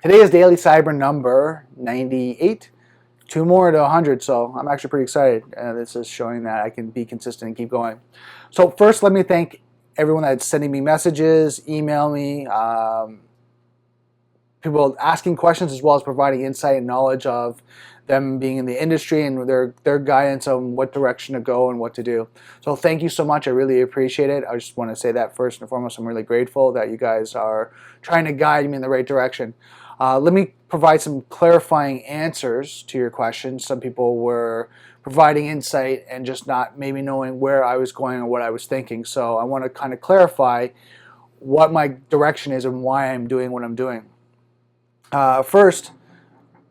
Today is Daily Cyber number 98. Two more to 100, so I'm actually pretty excited. This is showing that I can be consistent and keep going. So first, let me thank everyone that's sending me messages, email me, people asking questions, as well as providing insight and knowledge of them being in the industry and their guidance on what direction to go and what to do. So thank you so much. I really appreciate it. I just want to say that first and foremost. I'm really grateful that you guys are trying to guide me in the right direction. Let me provide some clarifying answers to your questions. Some people were providing insight and just not maybe knowing where I was going or what I was thinking. So I want to kind of clarify what my direction is and why I'm doing what I'm doing. First,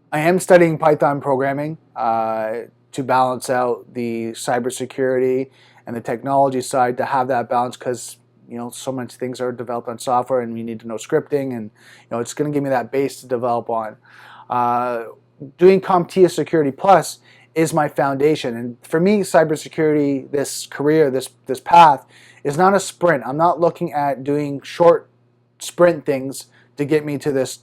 I am studying Python programming to balance out the cybersecurity and the technology side, to have that balance, because so many things are developed on software and we need to know scripting, and it's going to give me that base to develop on. Doing CompTIA Security Plus is my foundation, and for me, cybersecurity, this career, this path, is not a sprint. I'm not looking at doing short sprint things to get me to this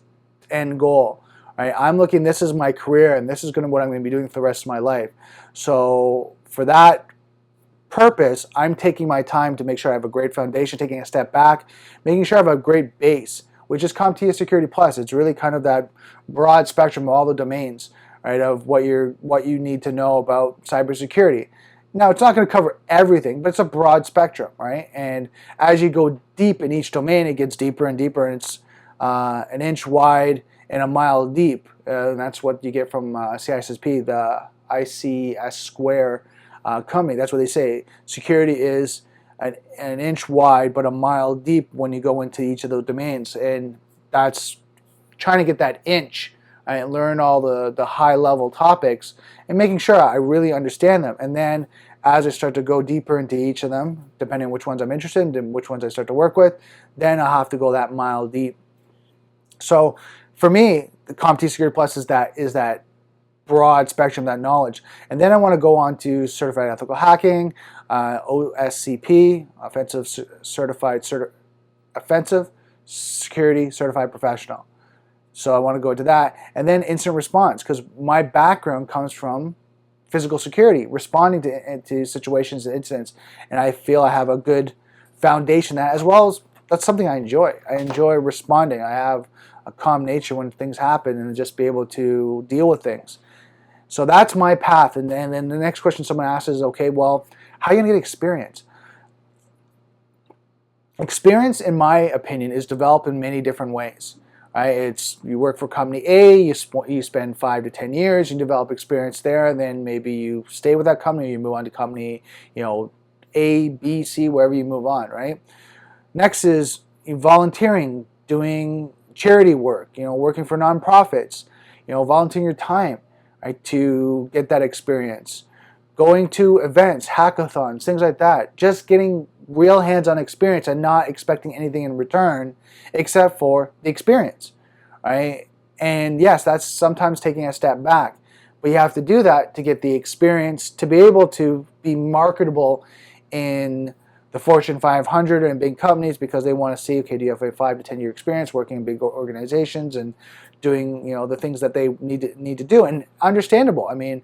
end goal. Right? I'm looking, this is my career, and this is what I'm going to be doing for the rest of my life. So for that purpose, I'm taking my time to make sure I have a great foundation, taking a step back, making sure I have a great base, which is CompTIA Security Plus. It's really kind of that broad spectrum of all the domains, right, of what you need to know about cybersecurity. Now, it's not going to cover everything, but it's a broad spectrum, right? And as you go deep in each domain, it gets deeper and deeper, and it's an inch wide and a mile deep. And that's what you get from CISSP, the ICS Square company. That's what they say. Security is an inch wide but a mile deep when you go into each of those domains, and that's trying to get that inch and learn all the high level topics and making sure I really understand them. And then as I start to go deeper into each of them, depending on which ones I'm interested in and which ones I start to work with, then I'll have to go that mile deep. So for me, the CompTIA Security Plus is that broad spectrum, that knowledge. And then I want to go on to Certified Ethical Hacking, OSCP, Offensive Security Certified Professional. So I want to go to that. And then Incident Response, because my background comes from physical security, responding to situations and incidents. And I feel I have a good foundation that, as well as that's something I enjoy. I enjoy responding. I have a calm nature when things happen, and just be able to deal with things. So that's my path. And then the next question someone asks is, okay, well, how are you going to get experience? Experience, in my opinion, is developed in many different ways. Right? You work for company A, you spend 5 to 10 years, you develop experience there, and then maybe you stay with that company, or you move on to company, A, B, C, wherever you move on, right? Next is volunteering, doing charity work, working for nonprofits, volunteering your time, right, to get that experience. Going to events, hackathons, things like that. Just getting real hands-on experience and not expecting anything in return except for the experience, right? And yes, that's sometimes taking a step back, but you have to do that to get the experience to be able to be marketable in the Fortune 500 and big companies, because they want to see, okay, do you have a 5 to 10 year experience working in big organizations and doing the things that they need to do. And understandable. I mean,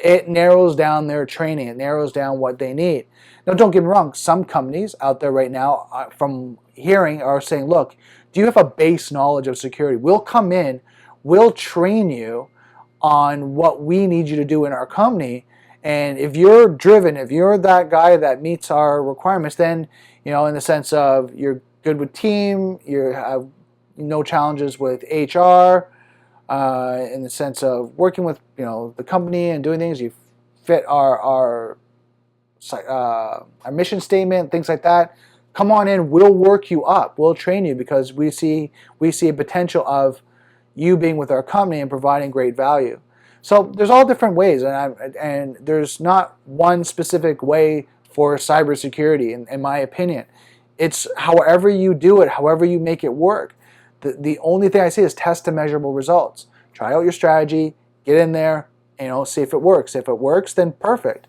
it narrows down their training. It narrows down what they need. Now, don't get me wrong. Some companies out there right now, from hearing, are saying, look, do you have a base knowledge of security? We'll come in, we'll train you on what we need you to do in our company. And if you're driven, if you're that guy that meets our requirements, then, in the sense of you're good with team, you have no challenges with HR, in the sense of working with, the company and doing things, you fit our mission statement, things like that. Come on in, we'll work you up, we'll train you, because we see a potential of you being with our company and providing great value. So there's all different ways, and there's not one specific way for cybersecurity, in my opinion. It's however you do it, however you make it work. The only thing I say is test and measurable results. Try out your strategy, get in there, see if it works. If it works, then perfect.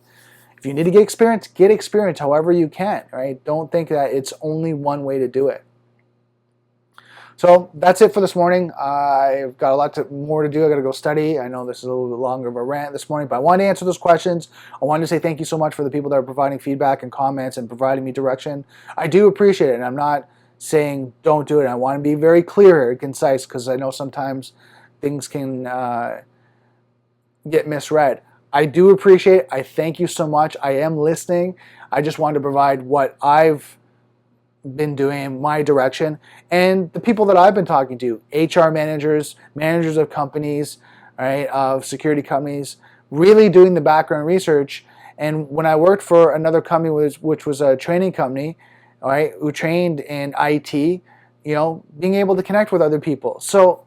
If you need to get experience however you can, right? Don't think that it's only one way to do it. So that's it for this morning. I've got a lot more to do. I got to go study. I know this is a little bit longer of a rant this morning, but I wanted to answer those questions. I wanted to say thank you so much for the people that are providing feedback and comments and providing me direction. I do appreciate it, and I'm not saying don't do it. I want to be very clear and concise because I know sometimes things can get misread. I do appreciate it. I thank you so much. I am listening. I just wanted to provide what I've been doing in my direction, and the people that I've been talking to, HR managers, managers of companies, right, of security companies, really doing the background research. And when I worked for another company, which was a training company, all right, who trained in IT, being able to connect with other people. So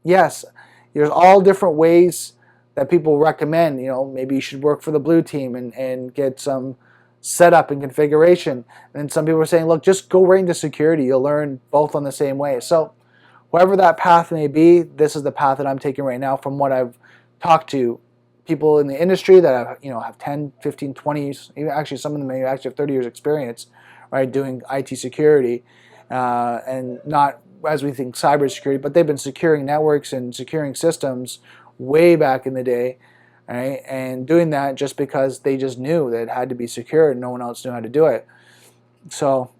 yes, there's all different ways that people recommend. Maybe you should work for the blue team and get some setup and configuration. And some people are saying, look, just go right into security. You'll learn both on the same way. So whatever that path may be, this is the path that I'm taking right now from what I've talked to people in the industry that have 10, 15, 20, even actually some of them may actually have 30 years experience, right, doing IT security, and not as we think cybersecurity, but they've been securing networks and securing systems way back in the day. Right? And doing that just because they just knew that it had to be secure and no one else knew how to do it. So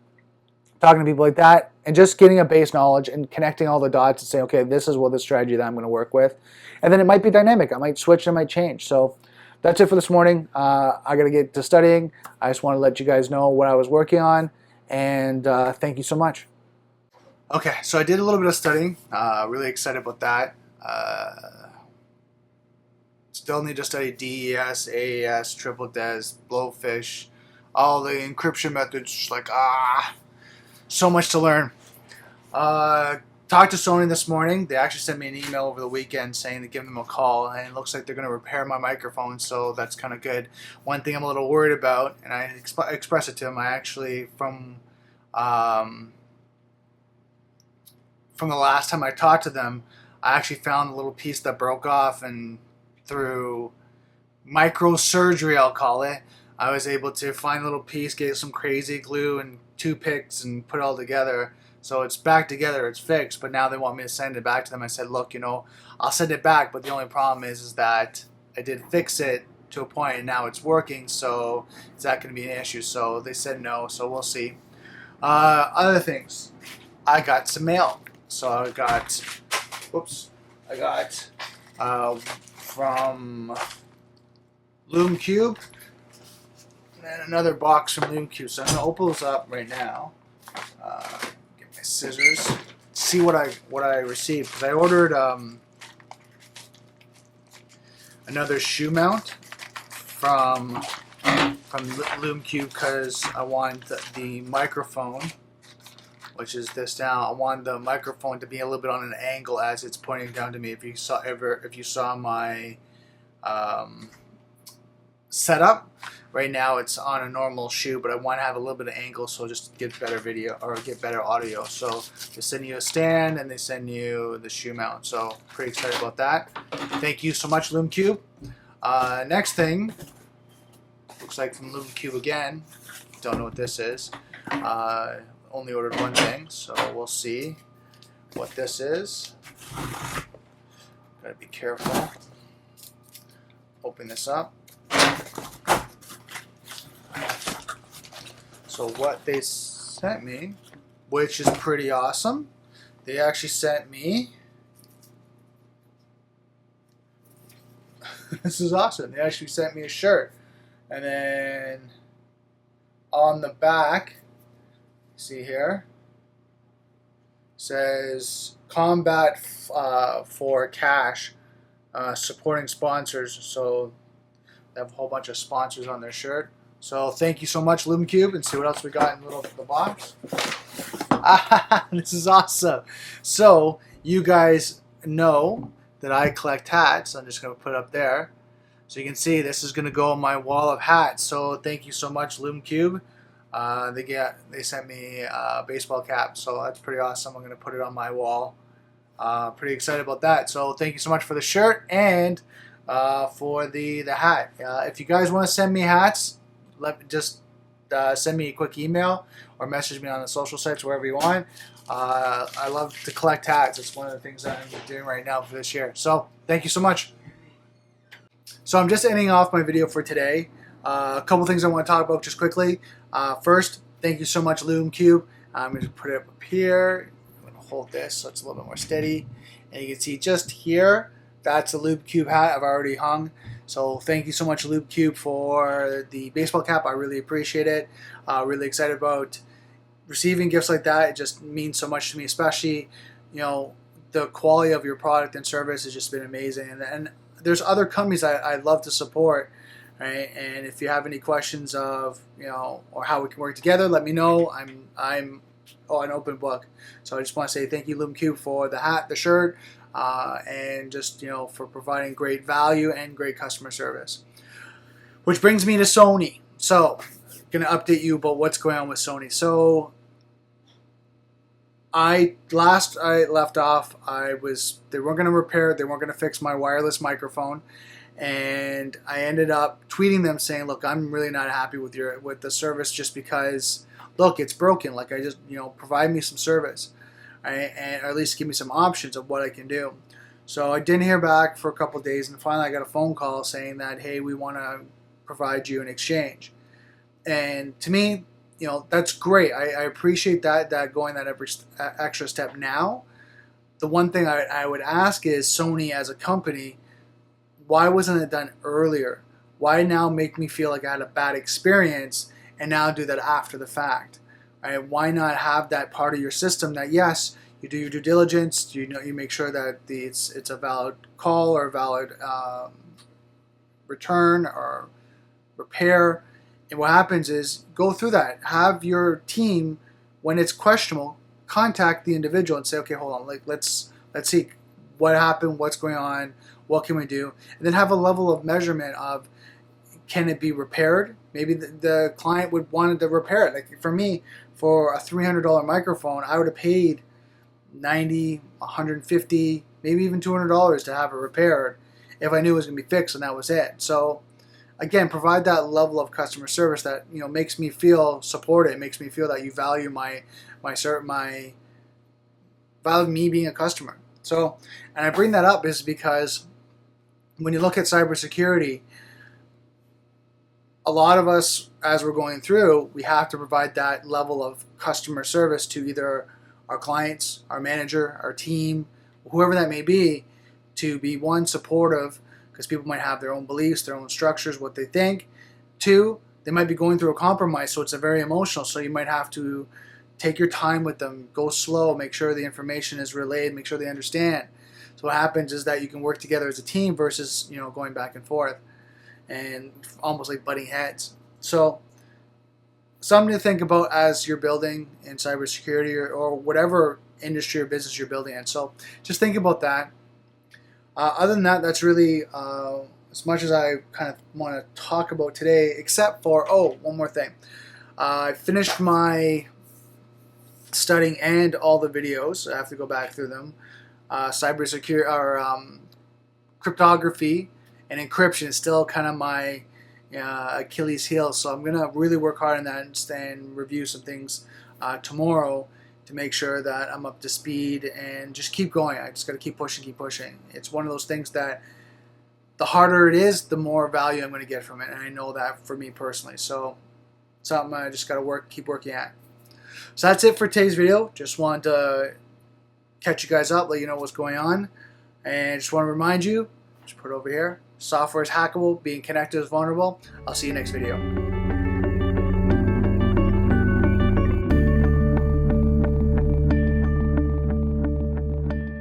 talking to people like that and just getting a base knowledge and connecting all the dots and saying, okay, this is what the strategy that I'm going to work with. And then it might be dynamic. I might switch, I might change. So that's it for this morning. I got to get to studying. I just want to let you guys know what I was working on. And thank you so much. Okay, so I did a little bit of studying. Really excited about that. Still need to study DES, AES, Triple DES, Blowfish, all the encryption methods. Just like, so much to learn. Talked to Sony this morning. They actually sent me an email over the weekend saying to give them a call, and it looks like they're going to repair my microphone, so that's kind of good. One thing I'm a little worried about, and I expressed it to them, I actually, from the last time I talked to them, I actually found a little piece that broke off, and through microsurgery, I'll call it, I was able to find a little piece, get some crazy glue and toothpicks and put it all together. So it's back together, it's fixed, but now they want me to send it back to them. I said, look, I'll send it back, but the only problem is that I did fix it to a point and now it's working, so is that going to be an issue? So they said no, so we'll see. Other things, I got some mail. So I got from Lume Cube, and another box from Lume Cube. So I'm gonna open this up right now. Get my scissors. See what I received, because I ordered another shoe mount from Lume Cube because I want the microphone, which is this now. I want the microphone to be a little bit on an angle as it's pointing down to me. If you saw my setup, right now it's on a normal shoe, but I want to have a little bit of angle so just get better video or get better audio. So they send you a stand and they send you the shoe mount. So pretty excited about that. Thank you so much, Lume Cube. Next thing, looks like from Lume Cube again. Don't know what this is. Only ordered one thing, so we'll see what this is. Gotta be careful. Open this up. So what they sent me, which is pretty awesome, they actually sent me this is awesome. They actually sent me a shirt, and then on the back, see here, says Combat for Cash, supporting sponsors. So they have a whole bunch of sponsors on their shirt. So thank you so much, Lume Cube, and see what else we got in the middle of the box. This is awesome. So you guys know that I collect hats. I'm just going to put it up there. So you can see this is going to go on my wall of hats. So thank you so much, Lume Cube. They sent me a baseball cap, so that's pretty awesome. I'm going to put it on my wall. Pretty excited about that. So thank you so much for the shirt and for the hat. If you guys want to send me hats, just send me a quick email or message me on the social sites, wherever you want. I love to collect hats. It's one of the things that I'm doing right now for this year. So thank you so much. So I'm just ending off my video for today. A couple things I want to talk about just quickly. First, thank you so much, Lume Cube. I'm going to put it up here. I'm going to hold this so it's a little bit more steady. And you can see just here, that's a Lume Cube hat I've already hung. So thank you so much, Lume Cube, for the baseball cap. I really appreciate it. Really excited about receiving gifts like that. It just means so much to me, especially, you know, the quality of your product and service has just been amazing. And there's other companies I'd love to support, right? And if you have any questions of, you know, or how we can work together, let me know. I'm an open book. So I just want to say thank you, Lume Cube, for the hat, the shirt, and just, you know, for providing great value and great customer service. Which brings me to Sony. So I'm going to update you about what's going on with Sony. So last I left off, they weren't going to repair it, they weren't going to fix my wireless microphone, and I ended up tweeting them saying, look, I'm really not happy with the service, just because, look, it's broken. Like, I just, you know, provide me some service, right? And or at least give me some options of what I can do. So I didn't hear back for a couple of days, and finally I got a phone call saying that, hey, we want to provide you an exchange. And to me, you know, that's great. I appreciate that going that extra step now. The one thing I would ask is, Sony as a company, why wasn't it done earlier? Why now make me feel like I had a bad experience and now do that after the fact? Right? Why not have that part of your system that, yes, you do your due diligence, you make sure that it's a valid call or a valid return or repair. And what happens is, go through that. Have your team, when it's questionable, contact the individual and say, okay, hold on, like let's see what happened, what's going on, what can we do, and then have a level of measurement of, can it be repaired? Maybe the client would want to repair it. Like for me, for a $300 microphone, I would have paid $90, $150, maybe even $200 to have it repaired if I knew it was going to be fixed and that was it. So again, provide that level of customer service that, you know, makes me feel supported. It makes me feel that you value value me being a customer. So, and I bring that up is because when you look at cybersecurity, a lot of us, as we're going through, we have to provide that level of customer service to either our clients, our manager, our team, whoever that may be, to be, one, supportive, because people might have their own beliefs, their own structures, what they think. Two, they might be going through a compromise, so it's a very emotional, so you might have to take your time with them, go slow, make sure the information is relayed, make sure they understand. So what happens is that you can work together as a team versus, you know, going back and forth and almost like butting heads. So something to think about as you're building in cybersecurity or whatever industry or business you're building in. So just think about that. Other than that, that's really as much as I kind of want to talk about today, except for, one more thing. I finished my studying and all the videos. I have to go back through them. Cybersecurity or cryptography and encryption is still kind of my Achilles heel. So I'm going to really work hard on that and review some things tomorrow to make sure that I'm up to speed and just keep going. I just got to keep pushing, keep pushing. It's one of those things that the harder it is, the more value I'm going to get from it. And I know that for me personally. So something I just got to keep working at. So that's it for today's video. Just wanted to catch you guys up, let you know what's going on. And just want to remind you, just put it over here, software is hackable, being connected is vulnerable. I'll see you next video.